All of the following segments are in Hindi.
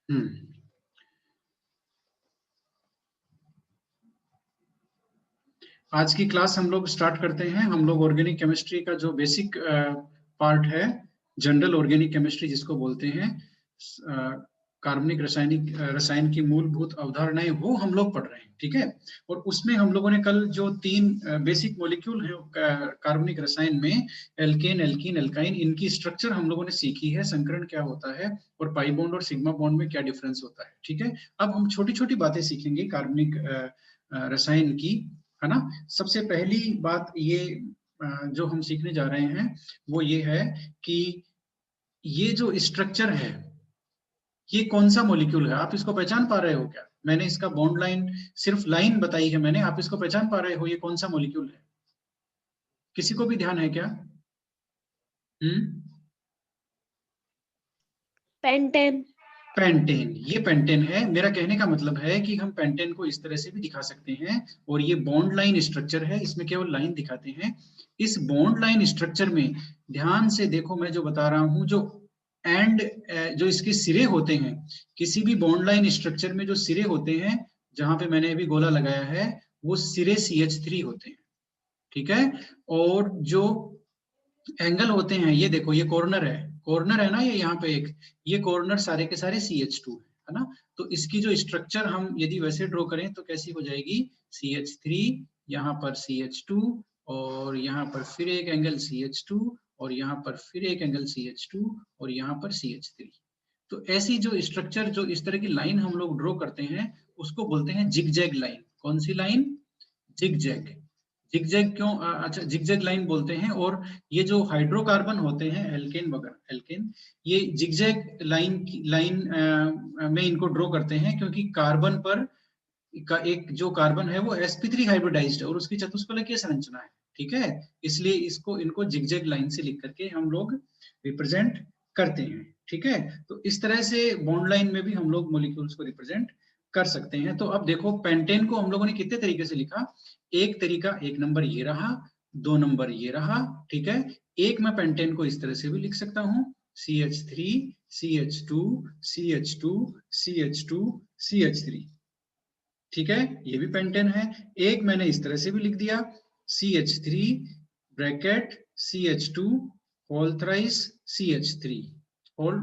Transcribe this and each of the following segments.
हम्म। आज की क्लास हम लोग स्टार्ट करते हैं। हम लोग ऑर्गेनिक केमिस्ट्री का जो बेसिक पार्ट है, जनरल ऑर्गेनिक केमिस्ट्री जिसको बोलते हैं, कार्बनिक रसायन की मूलभूत अवधारणाएं, वो हम लोग पढ़ रहे हैं। ठीक है। और उसमें हम लोगों ने कल जो 3 बेसिक मॉलिक्यूल है कार्बनिक रसायन में, एल्केन, एल्कीन, एल्काइन, इनकी स्ट्रक्चर हम लोगों ने सीखी है, संकरण क्या होता है और पाई बॉन्ड और सिग्मा बॉन्ड में क्या डिफरेंस होता है। ठीक है। अब हम छोटी छोटी बातें सीखेंगे कार्बनिक रसायन की, है ना। सबसे पहली बात ये जो हम सीखने जा रहे हैं वो ये है कि ये जो स्ट्रक्चर है, ये कौन सा मॉलिक्यूल है, आप इसको पहचान पा रहे हो क्या? मैंने इसका बॉन्ड लाइन, सिर्फ लाइन बताई है मैंने, आप इसको पहचान पा रहे हो ये कौन सा मॉलिक्यूल है? किसी को भी ध्यान है क्या? पेंटेन। पेंटेन, ये पेंटेन है। मेरा कहने का मतलब है कि हम पेंटेन को इस तरह से भी दिखा सकते हैं, और ये बॉन्ड लाइन स्ट्रक्चर है, इसमें केवल लाइन दिखाते हैं। इस बॉन्ड लाइन स्ट्रक्चर में ध्यान से देखो, मैं जो बता रहा हूं, जो एंड जो इसके सिरे होते हैं, किसी भी बॉन्ड लाइन स्ट्रक्चर में जो सिरे होते हैं, जहां पे मैंने अभी गोला लगाया है, वो सिरे CH3 होते हैं। ठीक है। और जो एंगल होते हैं, ये देखो, ये कॉर्नर है, कॉर्नर है ना, ये यहाँ पे एक, ये कॉर्नर सारे के सारे CH2 है ना। तो इसकी जो स्ट्रक्चर हम यदि वैसे ड्रॉ करें तो कैसी हो जाएगी? CH3, यहाँ पर CH2, और यहाँ पर फिर एक एंगल CH2, और यहाँ पर फिर एक एंगल CH2, और यहाँ पर CH3। तो ऐसी जो स्ट्रक्चर, जो इस तरह की लाइन हम लोग ड्रॉ करते हैं, उसको बोलते हैं जिगजैग लाइन। कौन सी लाइन? जिगजैग। जिगजैग क्यों? अच्छा, जिगजैग लाइन बोलते हैं। और ये जो हाइड्रोकार्बन होते हैं, एल्केन वगैरह, एल्केन, ये जिगजैग लाइन में इनको ड्रॉ करते हैं, क्योंकि कार्बन पर का एक जो कार्बन है वो sp3 हाइब्रिडाइज्ड है और उसकी चतुष्फलकीय संरचना है। ठीक है। इसलिए इसको, इनको जिगजैग लाइन से लिख करके हम लोग रिप्रेजेंट करते हैं। ठीक है। तो इस तरह से बॉन्ड लाइन में भी हम लोग मॉलिक्यूल्स को रिप्रेजेंट कर सकते हैं। तो अब देखो, पेंटेन को हम लोगों ने कितने तरीके से लिखा। एक तरीका, एक नंबर ये रहा, 2 नंबर ये रहा। ठीक है। एक मैं पेंटेन को इस तरह से भी लिख सकता हूं, CH3, CH2, CH2, CH2, CH3। ठीक है, ये भी पेंटेन है। एक मैंने इस तरह से भी लिख दिया, CH3 bracket CH2 whole thrice CH3 whole.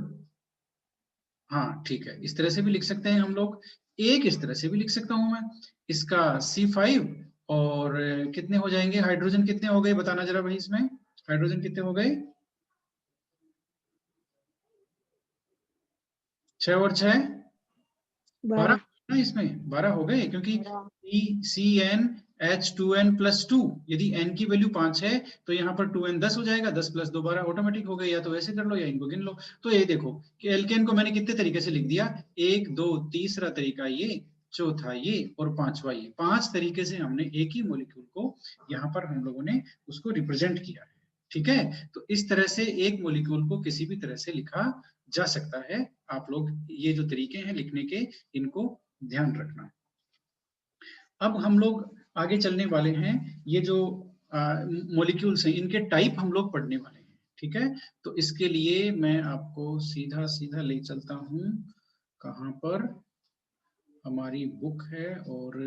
हाँ ठीक है, इस तरह से भी लिख सकते हैं हम लोग। एक इस तरह से भी लिख सकता हूं मैं, इसका C5, और कितने हो जाएंगे हाइड्रोजन, कितने हो गए बताना जरा भाई, इसमें हाइड्रोजन कितने हो गए? 6 और 6 12 ना, इसमें 12 हो गए, क्योंकि CnH2n+2, यदि n की वैल्यू 5 है तो यहाँ पर 2n 10 हो जाएगा, 10 + 2 12 ऑटोमेटिक हो गए। या तो ऐसे कर लो या इनको गिन लो। तो ये देखो कि एल्केन को मैंने कितने तरीके से लिख दिया, 1 2, तीसरा तरीका ये, चौथा ये, और पांचवा ये। 5 तरीके से हमने एक ही मॉलिक्यूल को यहाँ पर हम लोगों ने उसको रिप्रेजेंट किया है। ठीक है। तो इस तरह से एक मॉलिक्यूल को किसी भी तरह से लिखा जा सकता है। आप लोग ये जो तरीके हैं लिखने के, इनको ध्यान रखना। अब हम लोग आगे चलने वाले हैं, ये जो मॉलिक्यूल्स हैं इनके टाइप हम लोग पढ़ने वाले हैं। ठीक है। तो इसके लिए मैं आपको सीधा सीधा ले चलता हूं, कहां पर हमारी बुक है, और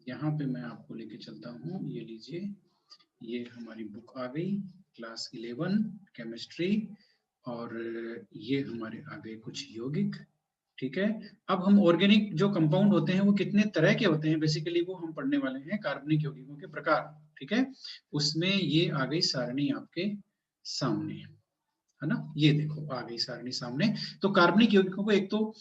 यहाँ पे मैं आपको लेके चलता हूँ। ये लीजिए, ये हमारी बुक आ गई, क्लास 11 केमिस्ट्री, और ये हमारे आ गए कुछ यौगिक। ठीक है। अब हम ऑर्गेनिक जो कंपाउंड होते हैं वो कितने तरह के होते हैं, बेसिकली वो हम पढ़ने वाले हैं, कार्बनिक यौगिकों के प्रकार। ठीक है। उसमें ये आ गई सारणी आपके सामने, है ना। ये देखो आ गई सारणी सामने। तो कार्बनिक यौगिकों को एक तो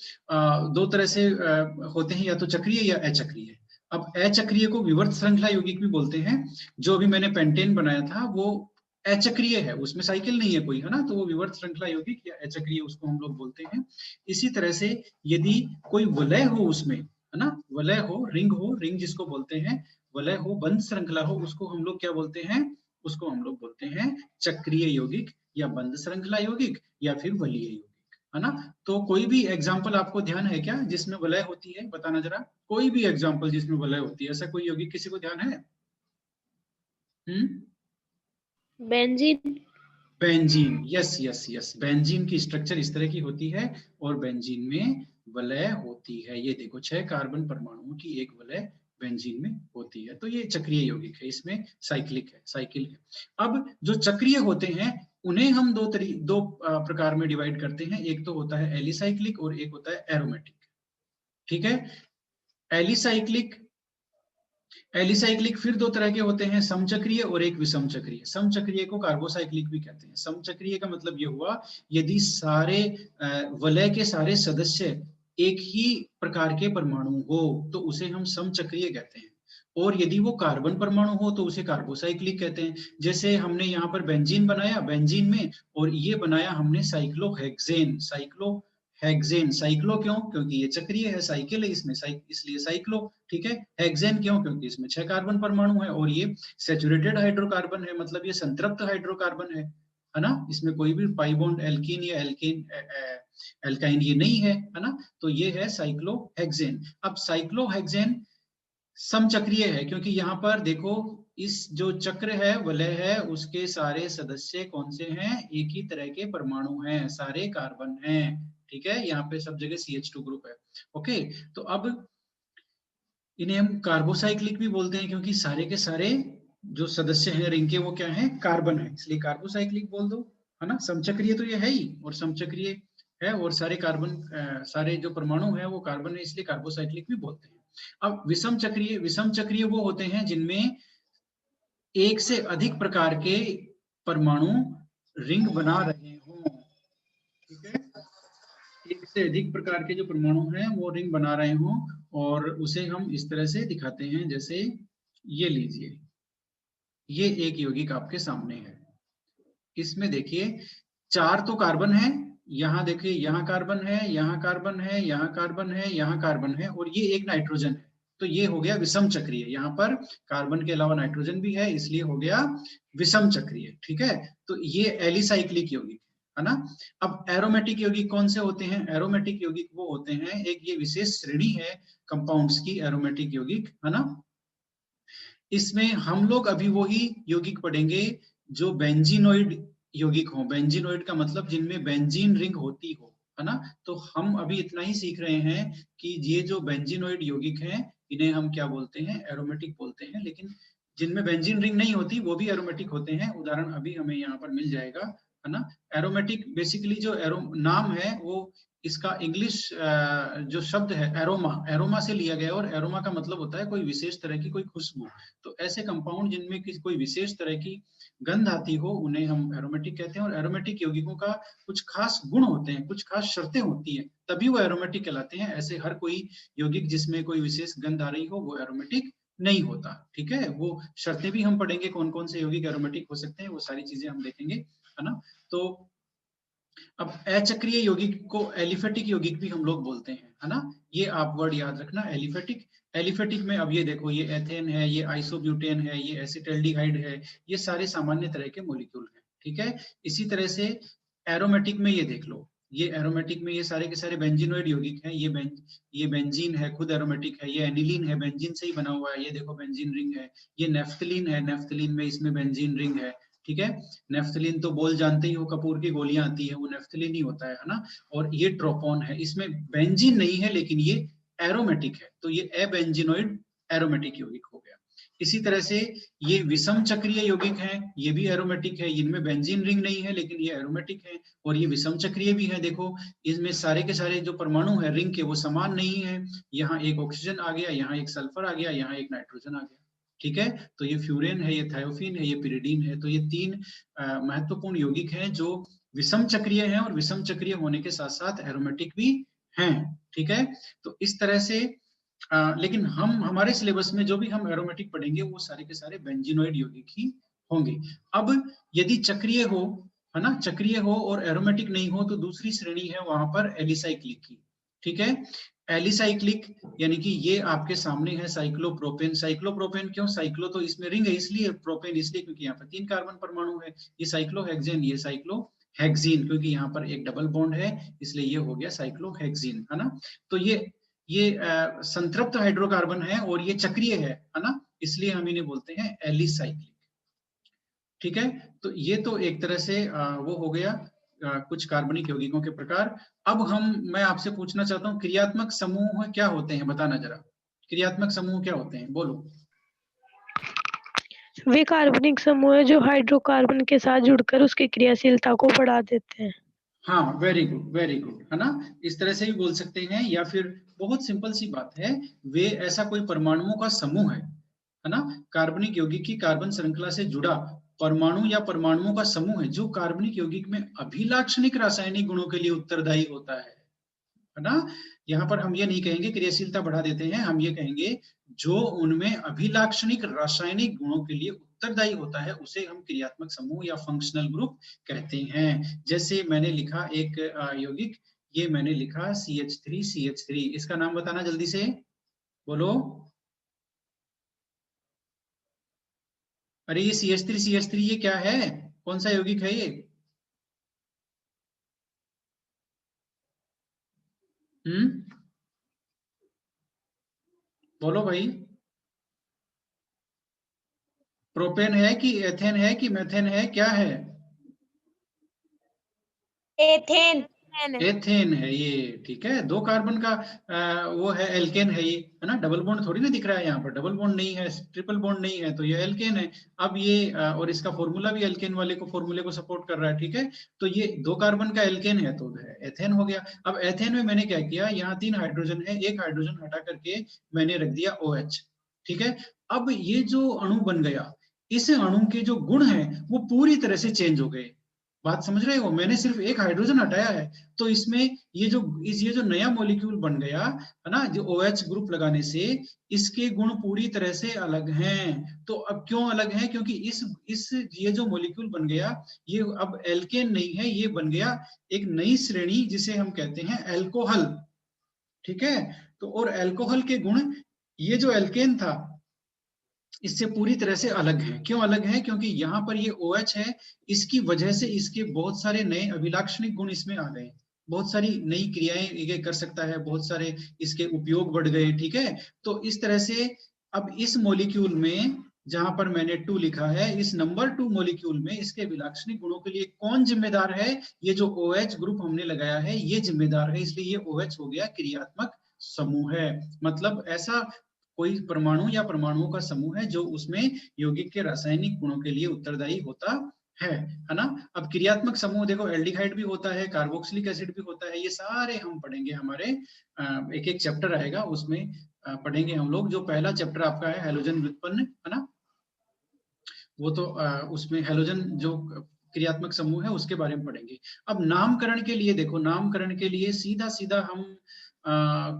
दो तरह से होते हैं, या तो चक्रीय या अचक्रीय। अब अचक्रीय को विवर्त श्रृंखला यौगिक भी बोलते हैं। जो अभी मैंने पेंटेन बनाया था वो अचक्रीय है, उसमें साइकिल नहीं है कोई, है ना, तो वो विवर्त श्रृंखला यौगिक या अचक्रीय उसको हम लोग बोलते हैं। इसी तरह से यदि कोई वलय हो उसमें, है ना, वलय हो, रिंग जिसको बोलते हैं, वलय हो, बंध श्रृंखला हो, उसको हम लोग क्या बोलते हैं? उसको हम लोग बोलते हैं चक्रीय यौगिक, या बंध श्रृंखला यौगिक, या फिर वलीय यौगिक, है ना। तो कोई भी एग्जाम्पल आपको ध्यान है क्या जिसमें वलय होती है, बताना जरा। कोई भी एग्जाम्पल जिसमें वलय होती है, ऐसा कोई यौगिक किसी को ध्यान है? Benzene. Benzene, yes yes yes, benzene की स्ट्रक्चर इस तरह की होती है और बेंजीन में वलय होती है। ये देखो 6 कार्बन परमाणुओं की एक वलय बेंजीन में होती है। तो ये चक्रीय यौगिक है, इसमें साइक्लिक है, साइकिल है। अब जो चक्रीय होते हैं उन्हें हम दो प्रकार में डिवाइड करते हैं। एक तो होता है एलिसाइक्लिक और एक होता है एरोमेटिक। ठीक है, एलिसाइक्लिक एलिसाइक्लिक फिर दो तरह के होते हैं, समचक्रीय और एक विषम चक्रीय। समचक्रीय को कार्बोसाइक्लिक भी कहते हैं। समचक्रीय का मतलब ये हुआ यदि सारे वलय के सारे सदस्य एक ही प्रकार के परमाणु हो तो उसे हम समचक्रीय कहते हैं, और यदि वो कार्बन परमाणु हो तो उसे कार्बोसाइक्लिक कहते हैं। जैसे हमने यहाँ पर बेंजीन बनाया, बेंजीन में, और ये बनाया हमने साइक्लोहेक्सेन। साइक्लोहेक्सेन, साइक्लो क्यों? क्योंकि ये चक्रीय है, साइकिल है इसमें, इसलिए साइक्लो। ठीक है, हेक्सेन क्यों? क्योंकि इसमें 6 कार्बन परमाणु है और ये सैचुरेटेड हाइड्रोकार्बन है, मतलब ये संतृप्त हाइड्रोकार्बन है ना। इसमें कोई भी पाई बॉन्ड एल्कीन या एल्काइन ये नहीं है ना। तो ये है साइक्लोहेक्सेन। अब साइक्लोहेक्सेन समचक्रीय है क्योंकि यहाँ पर देखो इस जो चक्र है, वलय है, उसके सारे सदस्य कौन से हैं? एक ही तरह के परमाणु हैं, सारे कार्बन हैं। ठीक है, यहाँ पे सब जगह CH2 ग्रुप है। ओके, तो अब इन्हें हम कार्बोसाइक्लिक भी बोलते हैं क्योंकि सारे के सारे जो सदस्य हैं रिंग के वो क्या है? कार्बन है, इसलिए कार्बोसाइक्लिक बोल दो, है ना। समचक्रीय तो ये है ही, और समचक्रीय है और सारे कार्बन सारे जो परमाणु है वो कार्बन है, इसलिए कार्बोसाइक्लिक भी बोलते हैं। अब विषम चक्रीय वो होते हैं जिनमें एक से अधिक प्रकार के परमाणु रिंग बना रहे हों। ठीक है, एक से अधिक प्रकार के जो परमाणु हैं वो रिंग बना रहे हों, और उसे हम इस तरह से दिखाते हैं। जैसे ये लीजिए, ये एक यौगिक आपके सामने है। इसमें देखिए 4 तो कार्बन है, यहाँ देखिए, यहाँ कार्बन है, यहाँ कार्बन है, यहाँ कार्बन है, यहाँ कार्बन है, और ये एक नाइट्रोजन है। तो ये हो गया विषम चक्रीय। यहाँ पर कार्बन के अलावा नाइट्रोजन भी है, इसलिए हो गया विषम चक्रीय। ठीक है, तो ये एलिसाइक्लिक यौगिक है ना। अब एरोमेटिक यौगिक कौन से होते हैं? एरोमेटिक यौगिक वो होते हैं, एक ये विशेष श्रेणी है कंपाउंड्स की, एरोमेटिक यौगिक, है ना। इसमें हम लोग अभी वही यौगिक पढ़ेंगे जो बेंजीनोइड यौगिक हो। बेंजीनोइड का मतलब जिनमें बेंजीन रिंग होती हो, है ना। तो हम अभी इतना ही सीख रहे हैं कि ये जो बेंजीनोइड यौगिक हैं इन्हें हम क्या बोलते हैं? एरोमेटिक बोलते हैं। लेकिन जिनमें बेंजीन रिंग नहीं होती वो भी एरोमेटिक होते हैं, उदाहरण अभी हमें यहाँ पर मिल जाएगा, है ना। एरोमेटिक बेसिकली जो नाम है वो इसका इंग्लिश जो शब्द है एरोमा, एरोमा से लिया गया, और एरोमा का मतलब होता है कोई विशेष तरह की कोई खुशबू। तो ऐसे कंपाउंड जिनमें कोई विशेष तरह की गंध आती हो उन्हें हम एरोमेटिक कहते हैं। और एरोमेटिक यौगिकों का कुछ खास गुण होते हैं, कुछ खास शर्तें होती हैं, तभी वो एरोमेटिक कहलाते हैं। ऐसे हर कोई यौगिक जिसमें कोई विशेष गंध आ रही हो वो एरोमेटिक नहीं होता। ठीक है, वो शर्तें भी हम पढ़ेंगे, कौन कौन से यौगिक एरोमेटिक हो सकते हैं, वो सारी चीजें हम देखेंगे, है ना। तो अब अचक्रीय यौगिक को एलिफेटिक यौगिक भी हम लोग बोलते हैं, है ना। ये आप वर्ड याद रखना, एलिफेटिक। एलिफेटिक में अब ये देखो, ये एथेन है, ये आइसोब्यूटेन है, ये एसिटाल्डिहाइड है, ये सारे सामान्य तरह के मॉलिक्यूल हैं। ठीक है, इसी तरह से एरोमेटिक में ये देख लो, ये एरोमेटिक में ये सारे के सारे बेंजीनोइड यौगिक हैं। ये बेंजीन है, खुद एरोमेटिक है। ये एनिलीन है, बेंजीन से ही बना हुआ है, ये देखो बेंजीन रिंग है। ये नेफ्थलीन है, नेफ्थलीन में इसमें बेंजीन रिंग है। ठीक है, नेफ्थलीन तो बोल जानते ही हो, कपूर की गोलियां आती है, वो नेफ्थलीन ही होता है ना। और ये ट्रोपोन है, इसमें बेंजीन नहीं है लेकिन ये एरोमेटिक है, तो ये एबेंजीनोइड एरोमेटिक यौगिक हो गया। इसी तरह से ये विषम चक्रीय यौगिक हैं, ये भी एरोमेटिक है, इनमें बेंजीन रिंग नहीं है लेकिन ये एरोमेटिक है, और ये विषम चक्रीय भी है। देखो इसमें सारे के सारे जो परमाणु है रिंग के वो समान नहीं है, यहाँ एक ऑक्सीजन आ गया, यहाँ एक सल्फर आ गया, यहाँ एक नाइट्रोजन आ गया। ठीक है, तो ये फ्यूरेन है, ये थायोफिन है, ये पिरिडीन है। तो ये 3 महत्वपूर्ण यौगिक हैं जो विषम चक्रीय हैं, और विषम चक्रीय होने के साथ साथ एरोमेटिक भी हैं। ठीक है, तो इस तरह से लेकिन हम हमारे सिलेबस में जो भी हम एरोमेटिक पढ़ेंगे वो सारे के सारे बेंजीनोइड यौगिक ही होंगे। अब यदि चक्रीय हो, है ना, चक्रीय हो और एरोमेटिक नहीं हो, तो दूसरी श्रेणी है वहां पर एलिसाइक्लिक की। ठीक है, एलिसाइक्लिक यानी कि ये आपके सामने है साइक्लोप्रोपेन। साइक्लोप्रोपेन क्यों? साइक्लो तो इसमें रिंग है इसलिए, प्रोपेन इसलिए क्योंकि यहाँ पर 3 कार्बन परमाणु है। ये साइक्लोहेक्सेन, ये साइक्लोहेक्सीन, क्योंकि यहाँ पर एक डबल बॉन्ड है इसलिए ये हो गया साइक्लोहेक्सीन, है ना। तो ये संतृप्त हाइड्रोकार्बन है और ये चक्रीय है ना, इसलिए हम इन्हें बोलते हैं एलिसाइक्लिक। ठीक है, तो ये तो एक तरह से वो हो गया कुछ कार्बनिक यौगिकों के प्रकार। अब मैं आपसे पूछना चाहता हूँ क्रियात्मक समूह क्या होते हैं, बताना जरा। क्रियात्मक समूह क्या होते हैं, बोलो। वे कार्बनिक समूह है जो हाइड्रोकार्बन के साथ जुड़कर उसकी क्रियाशीलता को बढ़ा देते हैं। हाँ, वेरी गुड, वेरी गुड, है ना। इस तरह से भी बोल सकते हैं, या फिर बहुत सिंपल सी बात है, वे ऐसा कोई परमाणुओं का समूह है ना। कार्बनिक यौगिक की कार्बन श्रृंखला से जुड़ा परमाणु या परमाणुओं का समूह है जो कार्बनिक यौगिक में अभिलाक्षणिक रासायनिक गुणों के लिए उत्तरदायी होता है ना। यहाँ पर हम ये नहीं कहेंगे क्रियाशीलता बढ़ा देते हैं, हम ये कहेंगे जो उनमें अभिलाक्षणिक रासायनिक गुणों के लिए उत्तरदायी होता है उसे हम क्रियात्मक समूह या फंक्शनल ग्रुप कहते हैं। जैसे मैंने लिखा एक यौगिक, ये मैंने लिखा CH3, इसका नाम बताना जल्दी से, बोलो। अरे ये CH3 ये क्या है, कौन सा यौगिक है ये? बोलो भाई। प्रोपेन है कि एथेन है कि मेथेन है, क्या है? एथेन। एथेन है ये, ठीक है। दो कार्बन का वो है, एल्केन है ये, है ना। डबल बॉन्ड थोड़ी ना दिख रहा है यहाँ पर, डबल बॉन्ड नहीं है, ट्रिपल बॉन्ड नहीं है, तो ये एल्केन है। अब ये और इसका फॉर्मूला भी एल्केन वाले को फॉर्मूले को सपोर्ट कर रहा है, ठीक है। तो ये दो कार्बन का एल्केन है तो एथेन हो गया। अब एथेन में मैंने क्या किया, यहाँ 3 हाइड्रोजन है, एक हाइड्रोजन हटा करके मैंने रख दिया OH, ठीक है। अब ये जो अणु बन गया, इस अणु के जो गुण है वो पूरी तरह से चेंज हो गए। बात समझ रहे हो, मैंने सिर्फ एक हाइड्रोजन हटाया है, तो इसमें ये जो नया मॉलिक्यूल बन गया है ना, जो OH ग्रुप लगाने से इसके गुण पूरी तरह से अलग हैं। तो अब क्यों अलग हैं, क्योंकि इस ये जो मॉलिक्यूल बन गया, ये अब एल्केन नहीं है, ये बन गया एक नई श्रेणी जिसे हम कहते हैं एल्कोहल, ठीक है। तो और एल्कोहल के गुण, ये जो एल्केन था इससे पूरी तरह से अलग है। क्यों अलग है, क्योंकि यहाँ पर ये OH है, इसकी वजह से इसके बहुत सारे नए अभिलाक्षणिक गुण इसमें आ गए, बहुत सारी नई क्रियाएं ये कर सकता है, बहुत सारे इसके उपयोग बढ़ गए, ठीक है। तो इस तरह से अब इस मॉलिक्यूल में जहां पर मैंने 2 लिखा है, इस नंबर 2 मॉलिक्यूल में इसके अभिलाक्षणिक गुणों के लिए कौन जिम्मेदार है, ये जो OH ग्रुप हमने लगाया है ये जिम्मेदार है, इसलिए ये OH हो गया क्रियात्मक समूह है। मतलब ऐसा कोई परमाणु या परमाणुओं का समूह है जो उसमें यौगिक के रासायनिक गुणों के लिए उत्तरदायी होता है ना। अब क्रियात्मक समूह देखो, एल्डिहाइड भी होता है, कार्बोक्सिलिक एसिड भी होता है, ये सारे हम पढ़ेंगे, हमारे एक एक चैप्टर आएगा उसमें पढ़ेंगे हम लोग। जो पहला चैप्टर आपका है हैलोजन व्युत्पन्न, है ना, वो तो उसमें हैलोजन जो क्रियात्मक समूह है उसके बारे में पढ़ेंगे। अब नामकरण के लिए देखो, नामकरण के लिए सीधा सीधा हम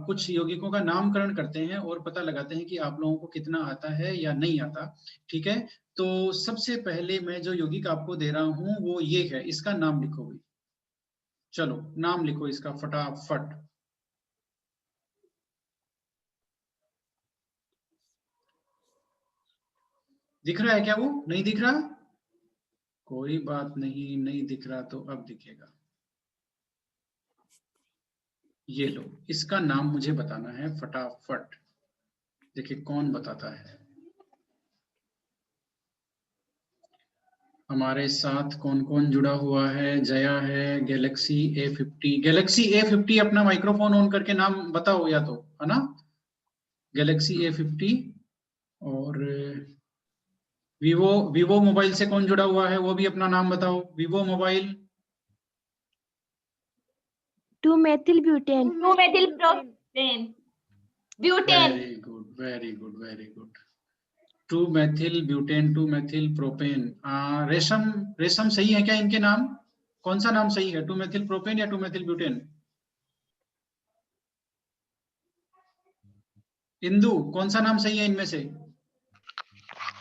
कुछ यौगिकों का नामकरण करते हैं और पता लगाते हैं कि आप लोगों को कितना आता है या नहीं आता, ठीक है। तो सबसे पहले मैं जो यौगिक आपको दे रहा हूं वो ये है, इसका नाम लिखो भाई, चलो नाम लिखो इसका फटाफट। दिख रहा है क्या, वो नहीं दिख रहा? कोई बात नहीं, नहीं दिख रहा तो अब दिखेगा। ये लो, इसका नाम मुझे बताना है फटाफट, देखिए कौन बताता है। हमारे साथ कौन कौन जुड़ा हुआ है, जया है, गैलेक्सी A50 अपना माइक्रोफोन ऑन करके नाम बताओ या तो, है ना। गैलेक्सी A50 और वीवो वीवो मोबाइल से कौन जुड़ा हुआ है वो भी अपना नाम बताओ, Vivo mobile. Two methyl butane. Two methyl propane. Butane. Very good, very good, very good. Two methyl butane, two methyl propane. Resham, Resham सही है क्या इनके नाम? कौन सा नाम सही है, 2-मेथिल प्रोपेन या 2-मेथिल ब्यूटेन? इंदु, कौन सा नाम सही है इनमें से?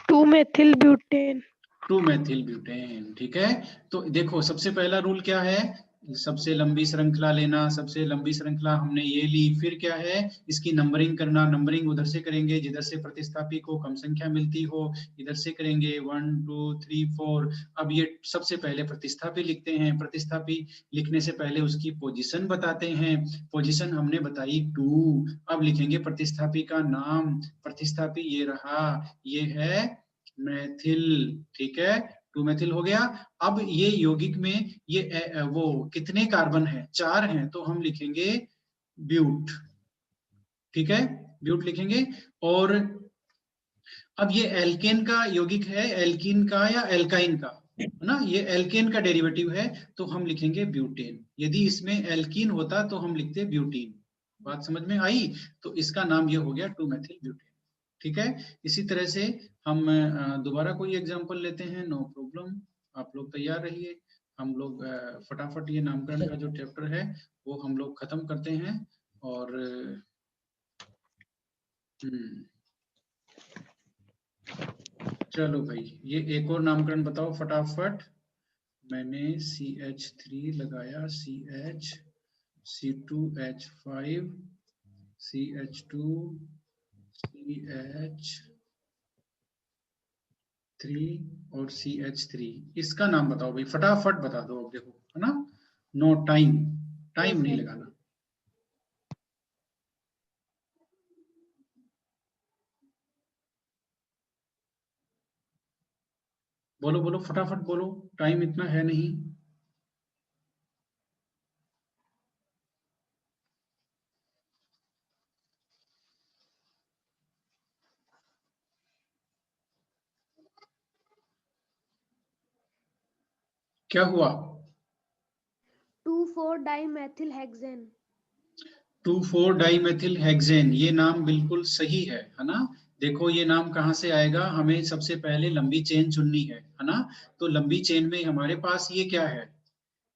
2-मेथिल ब्यूटेन। 2-मेथिल ब्यूटेन, ठीक है। तो देखो सबसे पहला रूल क्या है, सबसे लंबी श्रृंखला लेना, सबसे लंबी श्रृंखला हमने ये ली, फिर क्या है इसकी नंबरिंग करना, नंबरिंग उधर से करेंगे जिधर से प्रतिस्थापी को कम संख्या मिलती हो, इधर से करेंगे 1 2 3 4। अब ये सबसे पहले प्रतिस्थापी लिखते हैं, प्रतिस्थापी लिखने से पहले उसकी पोजीशन बताते हैं, पोजीशन हमने बताई 2। अब लिखेंगे प्रतिस्थापी का नाम, प्रतिस्थापी ये रहा, ये है मेथिल, ठीक है। 2 मेथिल हो गया। अब ये यौगिक में ये वो कितने कार्बन है, 4 हैं, तो हम लिखेंगे ब्यूट, ठीक है, ब्यूट लिखेंगे। और अब ये एल्केन का यौगिक है, एल्कीन का या एल्काइन का, है ना, ये एल्केन का डेरिवेटिव है, तो हम लिखेंगे ब्यूटेन। यदि इसमें एल्कीन होता तो हम लिखते ब्यूटीन। बात समझ में आई? तो इसका नाम ये हो गया 2 मेथिल ब्यूटेन, ठीक है। इसी तरह से हम दोबारा कोई एग्जांपल लेते हैं, नो प्रॉब्लम, आप लोग तैयार रहिए। हम लोग फटाफट ये नामकरण का जो चैप्टर है वो हम लोग खत्म करते हैं। और चलो भाई, ये एक और नामकरण बताओ फटाफट। मैंने CH3 लगाया, CH, C2H5, CH2, CH3 और CH3, इसका नाम बताओ भाई, फटाफट बता दो। अब देखो, है ना, नो टाइम, टाइम नहीं लगाना। बोलो बोलो फटाफट बोलो, टाइम इतना है नहीं। क्या हुआ? 2,4-डाइमेथिलहेक्सेन। 2,4-डाइमेथिलहेक्सेन, ये नाम बिल्कुल सही है ना। देखो ये नाम कहाँ से आएगा, हमें सबसे पहले लंबी चेन चुननी है ना। तो लंबी चेन में हमारे पास ये क्या है,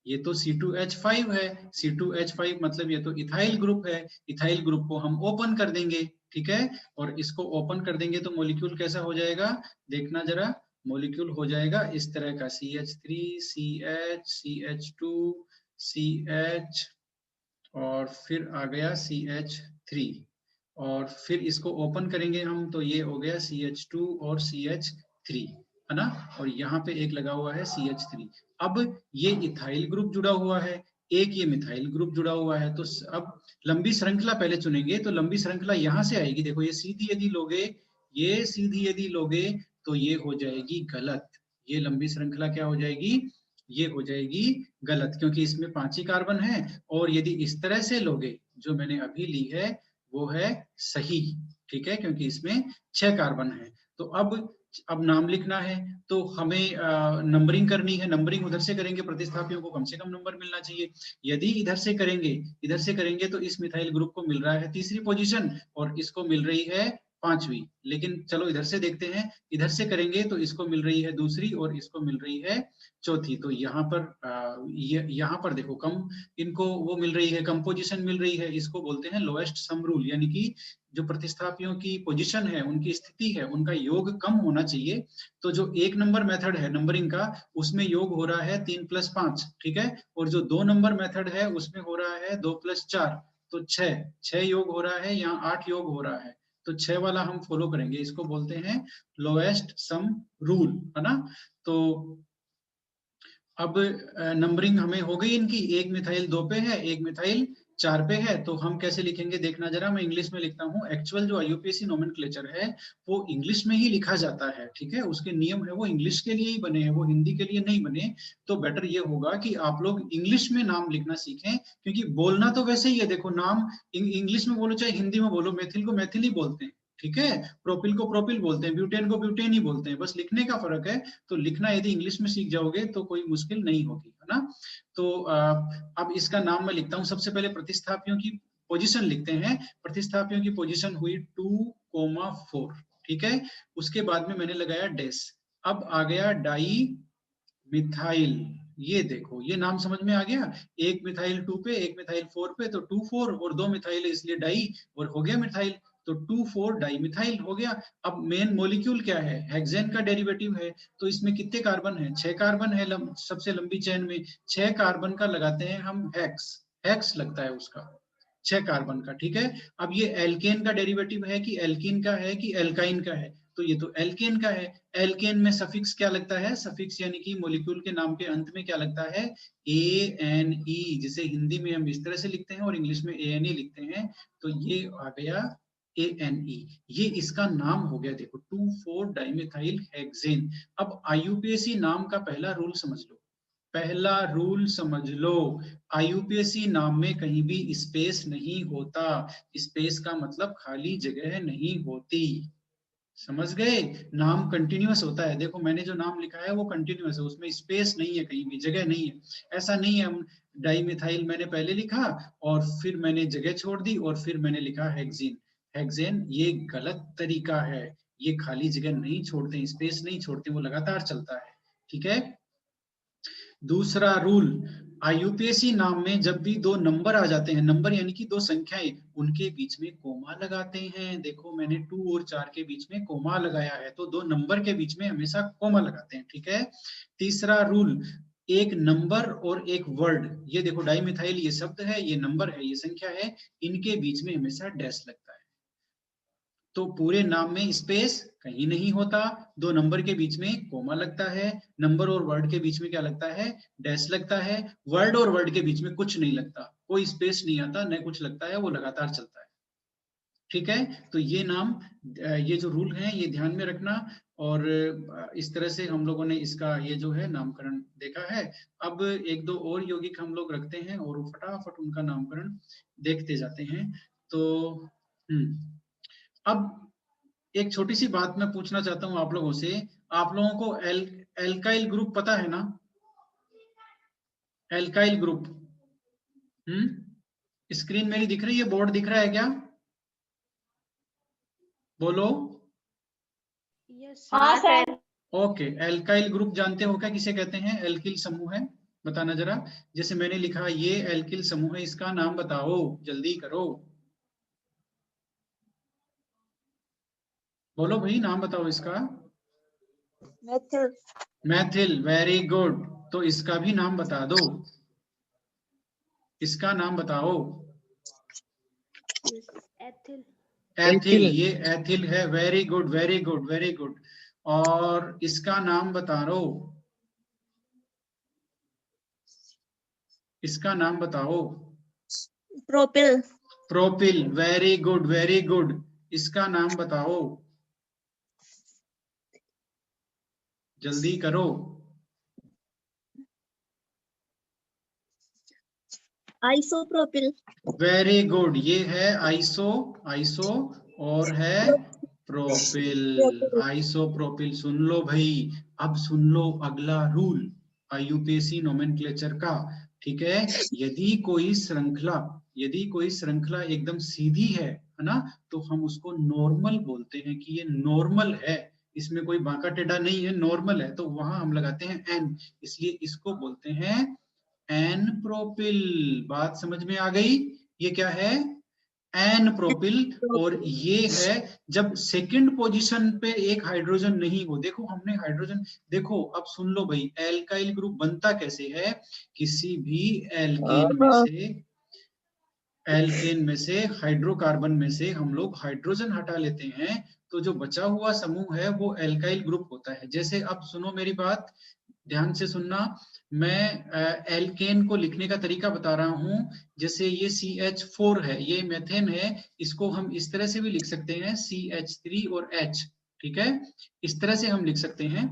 ये तो C2H5 है। C2H5 मतलब ये तो इथाइल ग्रुप है। इथाइल ग्रुप को हम ओपन कर देंगे, ठीक है, और इसको ओपन कर देंगे तो मॉलिक्यूल कैसा हो जाएगा, देखना जरा, मॉलिक्यूल हो जाएगा इस तरह का, CH3, CH, CH2, CH, और फिर आ गया CH3, और फिर इसको ओपन करेंगे हम तो ये हो गया CH2 और CH3, है ना, और यहाँ पे एक लगा हुआ है CH3। अब ये इथाइल ग्रुप जुड़ा हुआ है, एक ये मिथाइल ग्रुप जुड़ा हुआ है। तो अब लंबी श्रृंखला पहले चुनेंगे, तो लंबी श्रृंखला यहाँ से आएगी। देखो ये सीधी यदि लोगे, ये सीधी यदि लोगे तो ये हो जाएगी गलत। ये लंबी श्रृंखला क्या हो जाएगी, ये हो जाएगी गलत, क्योंकि इसमें 5 ही कार्बन है। और यदि इस तरह से लोगे जो मैंने अभी ली है वो है सही, ठीक है, क्योंकि इसमें 6 कार्बन है। तो अब नाम लिखना है, तो हमें नंबरिंग करनी है। नंबरिंग उधर से करेंगे, प्रतिस्थापियों को कम से कम नंबर मिलना चाहिए। यदि इधर से करेंगे तो इस मिथाइल ग्रुप को मिल रहा है 3री पोजीशन और इसको मिल रही है 5वीं। लेकिन चलो इधर से देखते हैं, इधर से करेंगे तो इसको मिल रही है 2री और इसको मिल रही है 4थी। तो यहाँ पर देखो कम, इनको वो मिल रही है, कम पोजीशन मिल रही है। इसको बोलते हैं लोएस्ट सम रूल, यानी कि जो प्रतिस्थापियों की पोजीशन है, उनकी स्थिति है, उनका योग कम होना चाहिए। तो जो 1 नंबर मेथड है नंबरिंग का, उसमें योग हो रहा है 3 + 5, ठीक है, और जो 2 नंबर मेथड है उसमें हो रहा है 2 + 4, तो 6 योग हो रहा है, यहाँ 8 योग हो रहा है। तो 6 वाला हम फॉलो करेंगे, इसको बोलते हैं लोएस्ट सम रूल, है ना। तो अब नंबरिंग हमें हो गई इनकी, एक मिथाइल 2 पे है, एक मिथाइल 4 पे है। तो हम कैसे लिखेंगे देखना जरा, मैं इंग्लिश में लिखता हूँ। एक्चुअल जो IUPAC नोमेनक्लेचर है वो इंग्लिश में ही लिखा जाता है, ठीक है, उसके नियम है वो इंग्लिश के लिए ही बने हैं, वो हिंदी के लिए नहीं बने। तो बेटर ये होगा कि आप लोग इंग्लिश में नाम लिखना सीखें, क्योंकि बोलना तो वैसे ही है। देखो नाम इंग्लिश में बोलो चाहे हिंदी में बोलो, मेथिल को मैथिल ही बोलते हैं, ठीक है, प्रोपिल को प्रोपिल बोलते हैं, ब्यूटेन को ब्यूटेन ही बोलते हैं, बस लिखने का फर्क है। तो लिखना यदि इंग्लिश में सीख जाओगे तो कोई मुश्किल नहीं होगी, है ना। तो अब इसका नाम मैं लिखता हूं। सबसे पहले प्रतिस्थापियों की पोजीशन लिखते हैं। प्रतिस्थापियों की पोजीशन हुई 2,4, ठीक है, उसके बाद में मैंने लगाया डैश। अब आ गया डाई मिथाइल, ये देखो ये नाम समझ में आ गया, एक मिथाइल 2 पे, एक मिथाइल 4 पे, तो 2,4 और 2 मिथाइल है इसलिए डाई, और हो गया मिथाइल, तो 2,4 डाइमिथाइल हो गया। अब मेन मॉलिक्यूल क्या है, हेक्सेन का डेरिवेटिव है, तो इसमें कितने कार्बन है, 6 कार्बन है। सबसे लंबी चेन में 6 कार्बन का लगाते हैं हम हेक्स, हेक्स लगता है उसका 6 कार्बन का, ठीक है। अब ये एल्केन का डेरिवेटिव है कि एल्कीन का है कि एल्काइन का है, तो ये तो एल्केन का है। एल्केन में सफिक्स क्या लगता है, सफिक्स यानी कि मॉलिक्यूल के नाम के अंत में क्या लगता है, ANE, जिसे हिंदी में हम इस तरह से लिखते हैं और इंग्लिश में ANE लिखते हैं। तो ये आ गया ANE, ये इसका नाम हो गया। देखो 2,4 डाइमेथाइल हेक्सेन। अब IUPAC नाम का पहला रूल समझ लो, पहला रूल समझ लो, IUPAC नाम में कहीं भी स्पेस नहीं होता। स्पेस का मतलब खाली जगह नहीं होती, समझ गए? नाम कंटिन्यूअस होता है। देखो मैंने जो नाम लिखा है वो कंटिन्यूअस है, उसमें स्पेस नहीं है, कहीं भी जगह नहीं है। ऐसा नहीं है हम डाइमेथाइल मैंने पहले लिखा और फिर मैंने जगह छोड़ दी और फिर मैंने लिखा हेक्सेन। हेक्सेन ये गलत तरीका है, ये खाली जगह नहीं छोड़ते, स्पेस नहीं छोड़ते, वो लगातार चलता है। ठीक है। दूसरा रूल, IUPAC नाम में जब भी दो नंबर आ जाते हैं, नंबर यानी कि दो संख्याएं, उनके बीच में कोमा लगाते हैं। देखो मैंने 2 और 4 के बीच में कोमा लगाया है, तो दो नंबर के बीच में हमेशा कोमा लगाते हैं। ठीक है। तीसरा रूल, एक नंबर और एक वर्ड, ये देखो डाइमिथाइल ये शब्द है, ये नंबर है, ये संख्या है, इनके बीच में हमेशा डैश लगता है। तो पूरे नाम में स्पेस कहीं नहीं होता, दो नंबर के बीच में कोमा लगता है, नंबर और वर्ड के बीच में क्या लगता है, डैश लगता है, वर्ड और वर्ड के बीच में कुछ नहीं लगता, कोई स्पेस नहीं आता, न कुछ लगता है, वो लगातार चलता है। ठीक है। तो ये नाम, ये जो रूल है ये ध्यान में रखना, और इस तरह से हम लोगों ने इसका ये जो है नामकरण देखा है। अब एक दो और यौगिक हम लोग रखते हैं और फटाफट उनका नामकरण देखते जाते हैं। तो अब एक छोटी सी बात मैं पूछना चाहता हूं आप लोगों से, आप लोगों को एल्काइल ग्रुप पता है ना? एल्काइल ग्रुप, स्क्रीन मेरी दिख रही है, बोर्ड दिख रहा है क्या? बोलो। यस हाँ सर। ओके, एल्काइल ग्रुप जानते हो क्या किसे कहते हैं? एल्किल समूह है, बताना जरा। जैसे मैंने लिखा ये एल्किल समूह है, इसका नाम बताओ, जल्दी करो, बोलो भाई, नाम बताओ इसका। मेथिल। Maithil, very good. तो इसका भी नाम बता दो, इसका नाम बताओ। एथिल। एथिल, ये एथिल है, very good very good very good. और इसका नाम बता दो, इसका नाम बताओ। Propyl. Propyl, very good very good. इसका नाम बताओ, जल्दी करो। आइसोप्रोपिल। वेरी गुड, ये है आइसो, आइसो और है प्रोपिल, आइसोप्रोपिल। सुन लो भाई, अब सुन लो अगला रूल IUPAC नोमेनक्लेचर का। ठीक है। यदि कोई श्रृंखला एकदम सीधी है ना, तो हम उसको नॉर्मल बोलते हैं कि ये नॉर्मल है, इसमें कोई बांका टेढ़ा नहीं है, नॉर्मल है, तो वहां हम लगाते हैं एन, इसलिए इसको बोलते हैं एन प्रोपिल। बात समझ में आ गई? ये क्या है? N propyl. और ये है जब सेकंड पोजीशन पे एक हाइड्रोजन नहीं हो। देखो हमने हाइड्रोजन, देखो अब सुन लो भाई, एल्काइल ग्रुप बनता कैसे है? किसी भी एल्केन में से हाइड्रोकार्बन में से हम लोग हाइड्रोजन हटा लेते हैं, तो जो बचा हुआ समूह है वो एल्काइल ग्रुप होता है। जैसे अब सुनो मेरी बात, ध्यान से सुनना, मैं एल्केन को लिखने का तरीका बता रहा हूं। जैसे ये CH4 है, ये मेथेन है, इसको हम इस तरह से भी लिख सकते हैं, CH3 और H। ठीक है, इस तरह से हम लिख सकते हैं,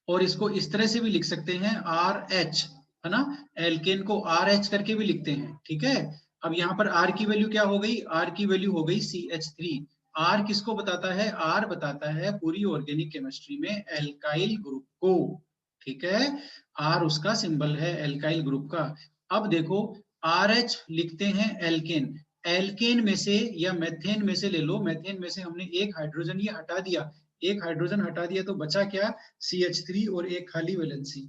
और इसको इस तरह से भी लिख सकते हैं RH, है ना? एल्केन को RH करके भी लिखते हैं। ठीक है। अब यहाँ पर R की वैल्यू क्या हो गई? R की वैल्यू हो गई CH3। R किसको बताता है? R बताता है पूरी ऑर्गेनिक केमिस्ट्री में एल्काइल ग्रुप को। ठीक है, R उसका सिंबल है एल्काइल ग्रुप का। अब देखो RH लिखते हैं एल्केन, एल्केन में से या मेथेन में से ले लो, मेथेन में से हमने एक हाइड्रोजन ये हटा दिया, एक हाइड्रोजन हटा दिया, तो बचा क्या? CH3 और एक खाली वैलेंसी।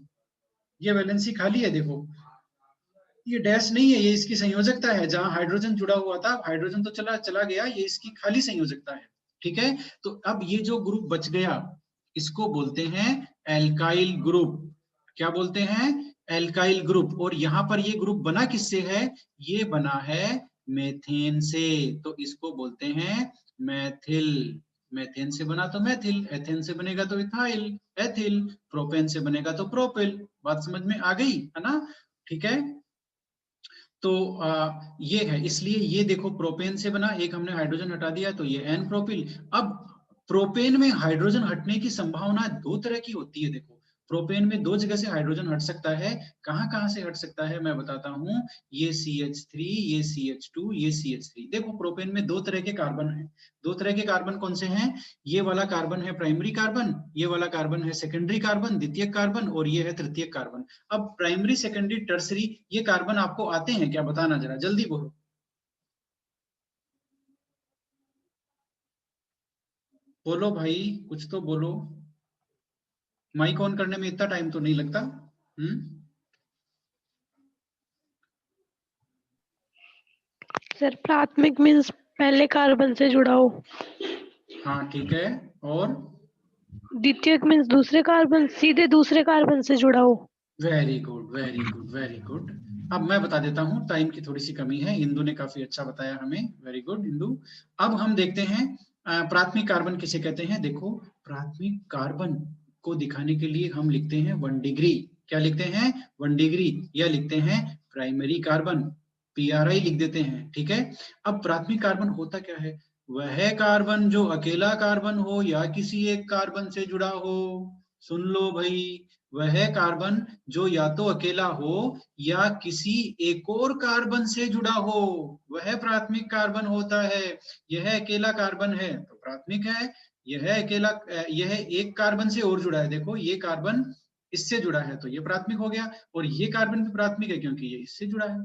ये वैलेंसी खाली है, देखो ये डैश नहीं है, ये इसकी संयोजकता है, जहां हाइड्रोजन जुड़ा हुआ था हाइड्रोजन तो चला गया, ये इसकी खाली संयोजकता है। ठीक है। तो अब ये जो ग्रुप बच गया इसको बोलते हैं एल्काइल ग्रुप। क्या बोलते हैं? Alkyl group. और यहां पर ये ग्रुप बना किससे है? ये बना है मेथेन से, तो इसको बोलते हैं मैथिल। मेथेन से बना तो मैथिल, एथेन से बनेगा तो इथाइल एथिल, प्रोपेन से बनेगा तो प्रोपिल। बात समझ में आ गई है ना? ठीक है। तो ये है, इसलिए ये देखो प्रोपेन से बना, एक हमने हाइड्रोजन हटा दिया तो ये एन प्रोपिल। अब प्रोपेन में हाइड्रोजन हटने की संभावना दो तरह की होती है। देखो प्रोपेन में दो जगह से हाइड्रोजन हट सकता है। कहाँ कहाँ से हट सकता है मैं बताता हूँ। ये CH3, ये CH2, ये CH3। देखो प्रोपेन में दो तरह के कार्बन हैं। दो तरह के कार्बन कौन से हैं? ये वाला कार्बन है प्राइमरी कार्बन, ये वाला कार्बन है सेकेंडरी कार्बन, द्वितीयक कार्बन, और ये है तृतीयक कार्बन। अब प्राइमरी, सेकेंडरी, टर्सरी ये कार्बन आपको आते हैं क्या? बताना जरा जल्दी बोलो। बोलो भाई, कुछ तो बोलो। माइक ऑन करने में इतना टाइम तो नहीं लगता। सर प्राथमिक मीन्स पहले कार्बन से जुड़ा हो, हाँ ठीक है। और द्वितीयक मीन्स दूसरे कार्बन, सीधे दूसरे कार्बन से जुड़ा हो। Very good, very good, very good. अब मैं बता देता हूँ, टाइम की थोड़ी सी कमी है। इंदु ने काफी अच्छा बताया हमें, वेरी गुड इंदु। अब हम देखते हैं प्राथमिक कार्बन किसे कहते हैं। देखो प्राथमिक कार्बन को दिखाने के लिए हम लिखते हैं 1 डिग्री। क्या लिखते हैं? 1 डिग्री। या लिखते हैं प्राइमरी कार्बन, PRI लिख देते हैं, ठीक है। अब प्राथमिक कार्बन होता क्या है? वह कार्बन जो अकेला कार्बन हो या किसी एक कार्बन से जुड़ा हो। सुन लो भाई, वह कार्बन जो या तो अकेला हो या किसी एक और कार्बन से जुड़ा हो, वह प्राथमिक कार्बन होता है। यह अकेला कार्बन है तो प्राथमिक है। यह अकेला, यह एक कार्बन से और जुड़ा है। देखो ये कार्बन इससे जुड़ा है तो ये प्राथमिक हो गया, और ये कार्बन भी प्राथमिक है क्योंकि ये इससे जुड़ा है,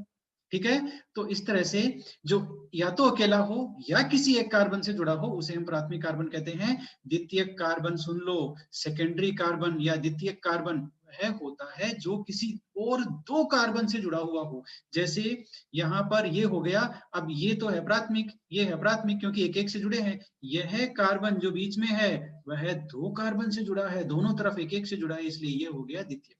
ठीक है। तो इस तरह से जो या तो अकेला हो या किसी एक कार्बन से जुड़ा हो उसे हम प्राथमिक कार्बन कहते हैं। द्वितीयक कार्बन सुन लो, सेकेंडरी कार्बन या द्वितीयक कार्बन वह होता है जो किसी और दो कार्बन से जुड़ा हुआ हो। जैसे यहाँ पर ये हो गया, अब ये तो है प्राथमिक, ये है प्राथमिक क्योंकि एक एक से जुड़े हैं। यह कार्बन जो बीच में है वह दो कार्बन से जुड़ा है, दोनों तरफ एक एक से जुड़ा है, इसलिए ये हो गया द्वितीयक।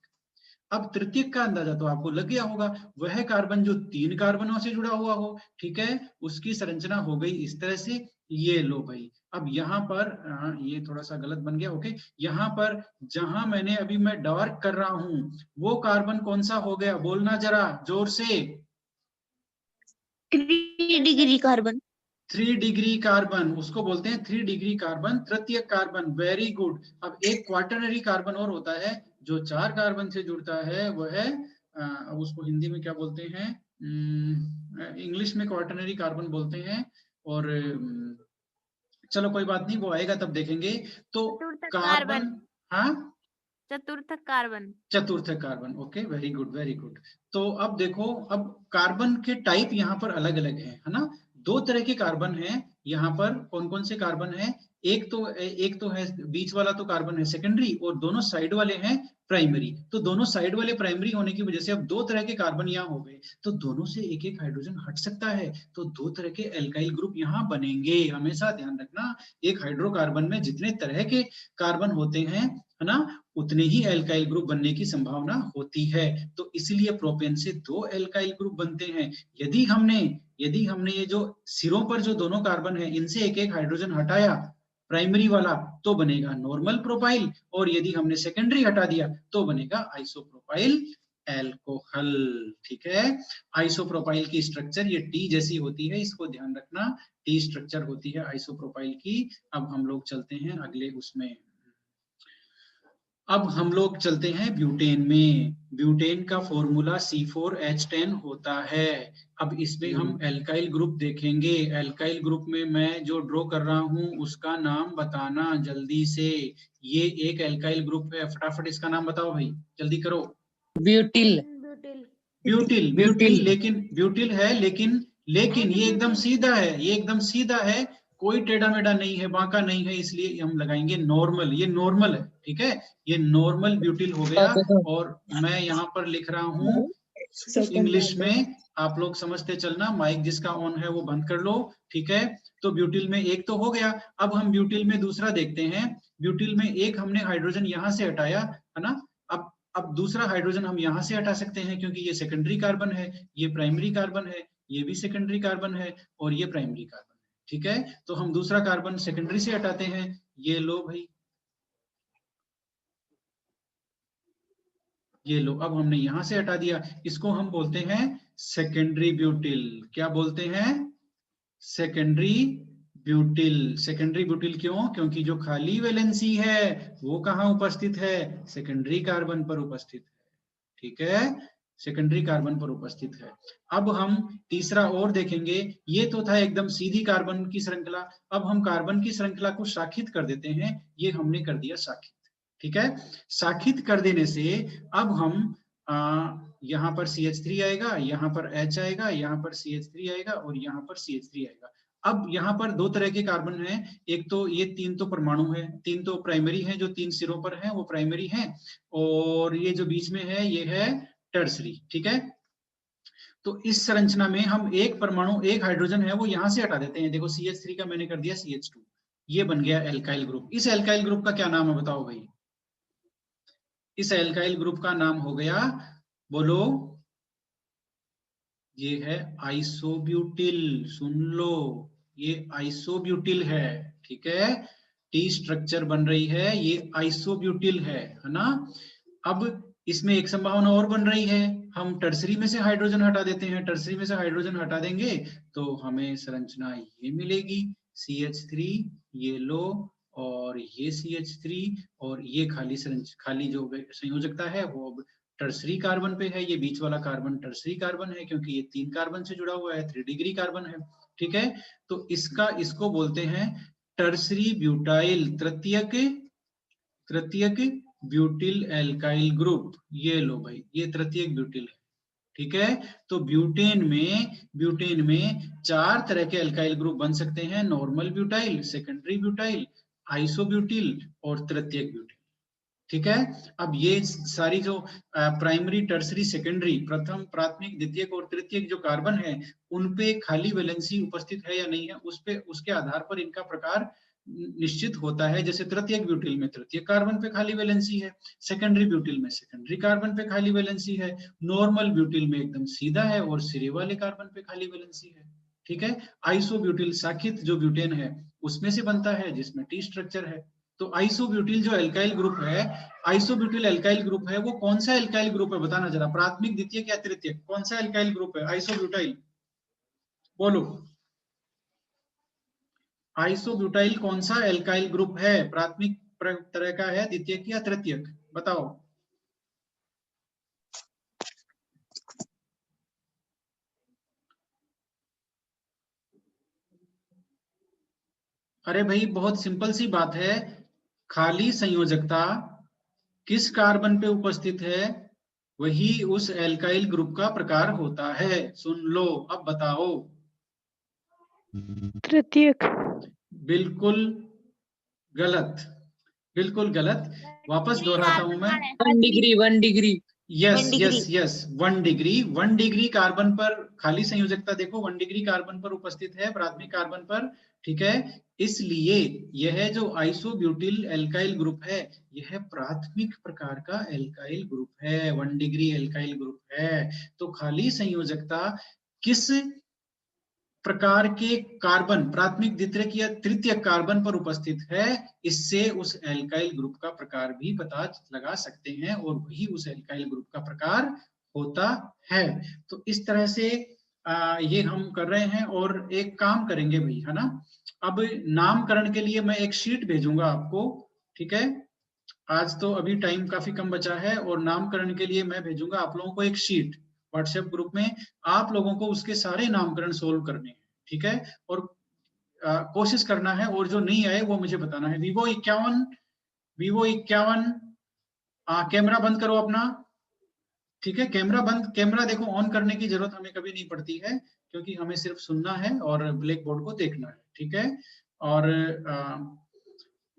अब तृतीयक का अंदाजा तो आपको लग गया होगा, वह कार्बन जो 3 कार्बनों से जुड़ा हुआ हो, ठीक है। उसकी संरचना हो गई इस तरह से। ये लो भाई, अब यहाँ पर ये थोड़ा सा गलत बन गया, ओके। यहाँ पर जहां मैंने अभी मैं डार्क कर रहा हूं वो कार्बन कौन सा हो गया? बोलना जरा जोर से। 3 डिग्री कार्बन। 3 डिग्री कार्बन, उसको बोलते हैं 3 डिग्री कार्बन, तृतीयक कार्बन, वेरी गुड। अब एक क्वाटरनरी कार्बन और होता है जो 4 कार्बन से जुड़ता है, वह अब उसको हिंदी में क्या बोलते हैं? इंग्लिश में क्वाटरनरी कार्बन बोलते हैं। और चलो कोई बात नहीं, वो आएगा तब देखेंगे। तो चतुर्थक कार्बन, कार्बन। हाँ चतुर्थक कार्बन। चतुर्थक carbon, okay very good, very good. तो अब देखो, अब कार्बन के टाइप यहाँ पर अलग अलग है ना। दो तरह के कार्बन हैं यहाँ पर। कौन कौन से कार्बन हैं? एक तो है बीच वाला तो कार्बन है सेकेंडरी, और दोनों साइड वाले हैं प्राइमरी। तो दोनों साइड वाले प्राइमरी होने की वजह से अब दो तरह के कार्बन यहाँ हो गए, तो दोनों से एक एक हाइड्रोजन हट सकता है, तो दो तरह के एल्काइल ग्रुप यहाँ बनेंगे। हमेशा ध्यान रखना, एक हाइड्रोकार्बन में जितने तरह के कार्बन होते हैं, है ना, उतने ही एल्काइल ग्रुप बनने की संभावना होती है। तो इसलिए प्रोपेन से दो एल्काइल ग्रुप बनते हैं। यदि हमने ये जो सिरों पर जो दोनों कार्बन है इनसे एक एक हाइड्रोजन हटाया प्राइमरी वाला, तो बनेगा नॉर्मल प्रोपाइल, और यदि हमने सेकेंडरी हटा दिया तो बनेगा आइसोप्रोपाइल एल्कोहल, ठीक है। आइसोप्रोपाइल की स्ट्रक्चर ये टी जैसी होती है, इसको ध्यान रखना, टी स्ट्रक्चर होती है आइसोप्रोपाइल की। अब हम लोग चलते हैं अगले उसमें। अब हम लोग चलते हैं ब्यूटेन में। ब्यूटेन का फॉर्मूला C4H10 होता है। अब इसमें हम एल्काइल ग्रुप देखेंगे। एल्काइल ग्रुप में मैं जो ड्रॉ कर रहा हूं उसका नाम बताना जल्दी से। ये एक एल्काइल ग्रुप है, फटाफट इसका नाम बताओ भाई, जल्दी करो। ब्यूटिल। ब्यूटिल, ब्यूटिल, लेकिन ब्यूटिल है, लेकिन ये एकदम सीधा है, ये एकदम सीधा है, कोई टेढ़ा मेढ़ा नहीं है, बांका नहीं है, इसलिए हम लगाएंगे नॉर्मल। ये नॉर्मल है, ठीक है, ये नॉर्मल ब्यूटिल हो गया। और मैं यहाँ पर लिख रहा हूँ इंग्लिश में, आप लोग समझते चलना। माइक जिसका ऑन है वो बंद कर लो, ठीक है। तो ब्यूटिल में एक तो हो गया। अब हम ब्यूटिल में दूसरा देखते हैं। ब्यूटिल में एक हमने हाइड्रोजन यहाँ से हटाया, है ना। अब दूसरा हाइड्रोजन हम यहाँ से हटा सकते हैं क्योंकि ये सेकेंडरी कार्बन है, ये प्राइमरी कार्बन है, ये भी सेकेंडरी कार्बन है, और ये प्राइमरी कार्बन है, ठीक है। तो हम दूसरा कार्बन सेकेंडरी से हटाते हैं। ये लो भाई, ये लो, अब हमने यहां से हटा दिया, इसको हम बोलते हैं सेकेंडरी ब्यूटिल। क्या बोलते हैं? Secondary butyl. सेकेंडरी ब्यूटिल क्यों? क्योंकि जो खाली वैलेंसी है वो कहाँ उपस्थित है? सेकेंडरी कार्बन पर उपस्थित है। ठीक है, सेकेंडरी कार्बन पर उपस्थित है। अब हम तीसरा और देखेंगे। ये तो था एकदम सीधी कार्बन की श्रृंखला। अब हम कार्बन की श्रृंखला को शाखित कर देते हैं। ये हमने कर दिया शाखित। ठीक है, शाखित कर देने से अब हम यहाँ पर CH3 आएगा, यहाँ पर H आएगा, यहाँ पर CH3 आएगा और यहाँ पर CH3 आएगा। अब यहाँ पर दो तरह के कार्बन हैं। एक तो ये तीन तो परमाणु है, तीन तो प्राइमरी हैं, जो तीन सिरों पर हैं वो प्राइमरी हैं, और ये जो बीच में है ये है टर्सरी। ठीक है, तो इस संरचना में हम एक परमाणु, एक हाइड्रोजन है वो यहां से हटा देते हैं। देखो CH3 का मैंने कर दिया CH2, ये बन गया एल्काइल ग्रुप। इस एल्काइल ग्रुप का क्या नाम है बताओ भाई? इस एल्काइल ग्रुप का नाम हो गया, बोलो, ये है आइसोब्यूटिल। सुन लो, ये आइसोब्यूटिल है। ठीक है, टी स्ट्रक्चर बन रही है, ये आइसोब्यूटिल है ना। अब इसमें एक संभावना और बन रही है, हम टर्सरी में से हाइड्रोजन हटा देते हैं। टर्सरी में से हाइड्रोजन हटा देंगे तो हमें संरचना ये मिलेगी, CH3 ये लो, और ये CH3, और ये खाली जो संयोजकता है वो अब टर्सरी कार्बन पे है। ये बीच वाला कार्बन टर्सरी कार्बन है क्योंकि ये 3 कार्बन से जुड़ा हुआ है, 3 डिग्री कार्बन है। ठीक है, तो इसको बोलते हैं टर्सरी ब्यूटाइल, तृतीयक ब्यूटिल एल्काइल ग्रुप। ये लो भाई, ये तृतीयक ब्यूटिल है। ठीक है, तो ब्यूटेन में 4 तरह के एल्काइल ग्रुप बन सकते हैं, normal butyl, secondary butyl, isobutyl और तृतीयक ब्यूटिल। ठीक है, अब ये सारी जो प्राइमरी, टर्सरी, सेकेंडरी, प्रथम, प्राथमिक, द्वितीयक और तृतीयक जो कार्बन है उनपे खाली वैलेंसी उपस्थित है या नहीं है, उसके आधार पर इनका प्रकार निश्चित होता है। जैसे तृतीयक ब्यूटिल में तृतीयक कार्बन पे खाली वैलेंसी है, सेकेंडरी ब्यूटिल में सेकेंडरी कार्बन पे खाली वैलेंसी है, नॉर्मल ब्यूटिल में एकदम सीधा है और सिरे वाले कार्बन पे खाली वैलेंसी है। ठीक है, आइसोब्यूटिल शाखित जो ब्यूटेन है उसमें से बनता है जिसमें टी स्ट्रक्चर है। तो आइसोब्यूटिल जो एल्काइल ग्रुप है, आइसोब्यूटिल एल्काइल ग्रुप है, वो कौन सा एल्काइल ग्रुप है बताना जरा? प्राथमिक, द्वितीयक या तृतीयक? कौन सा एल्काइल ग्रुप है आइसोब्यूटाइल? बोलो, आइसोब्यूटाइल कौन सा एल्काइल ग्रुप है? प्राथमिक तरह का है, द्वितीयक या तृतीयक? बताओ। अरे भाई बहुत सिंपल सी बात है, खाली संयोजकता किस कार्बन पे उपस्थित है वही उस एल्काइल ग्रुप का प्रकार होता है। सुन लो, अब बताओ। तृतीयक। बिल्कुल गलत, बिल्कुल गलत। वापस दोहराता हूं मैं। 1 degree 1 degree. Yes yes yes, 1 degree. 1 degree carbon पर खाली संयोजकता देखो, 1 डिग्री कार्बन पर उपस्थित है, प्राथमिक कार्बन पर। ठीक है, इसलिए यह जो आइसोब्यूटिल एल्काइल ग्रुप है यह प्राथमिक प्रकार का एल्काइल ग्रुप है, 1 डिग्री एल्काइल ग्रुप है। तो खाली संयोजकता किस प्रकार के कार्बन, प्राथमिक, द्वितीयक या तृतीयक कार्बन पर उपस्थित है, इससे उस एल्काइल ग्रुप का प्रकार भी पता लगा सकते हैं और वही उस एल्काइल ग्रुप का प्रकार होता है। तो इस तरह से ये हम कर रहे हैं। और एक काम करेंगे भाई, है ना, अब नामकरण के लिए मैं एक शीट भेजूंगा आपको। ठीक है, आज तो अभी टाइम काफी कम बचा है, और नामकरण के लिए मैं भेजूंगा आप लोगों को एक शीट व्हाट्सएप ग्रुप में। आप लोगों को उसके सारे नामकरण सोल्व करने हैं। ठीक है, और कोशिश करना है, और जो नहीं आए वो मुझे बताना है। Vivo 51 कैमरा बंद करो अपना। ठीक है, कैमरा बंद, कैमरा देखो ऑन करने की जरूरत हमें कभी नहीं पड़ती है, क्योंकि हमें सिर्फ सुनना है और ब्लैक बोर्ड को देखना है। ठीक है, और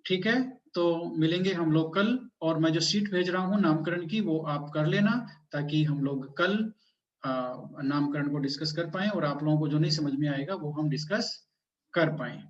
ठीक है, तो मिलेंगे हम लोग कल। और मैं जो शीट भेज रहा हूँ नामकरण की वो आप कर लेना, ताकि हम लोग कल नामकरण को डिस्कस कर पाए और आप लोगों को जो नहीं समझ में आएगा वो हम डिस्कस कर पाए।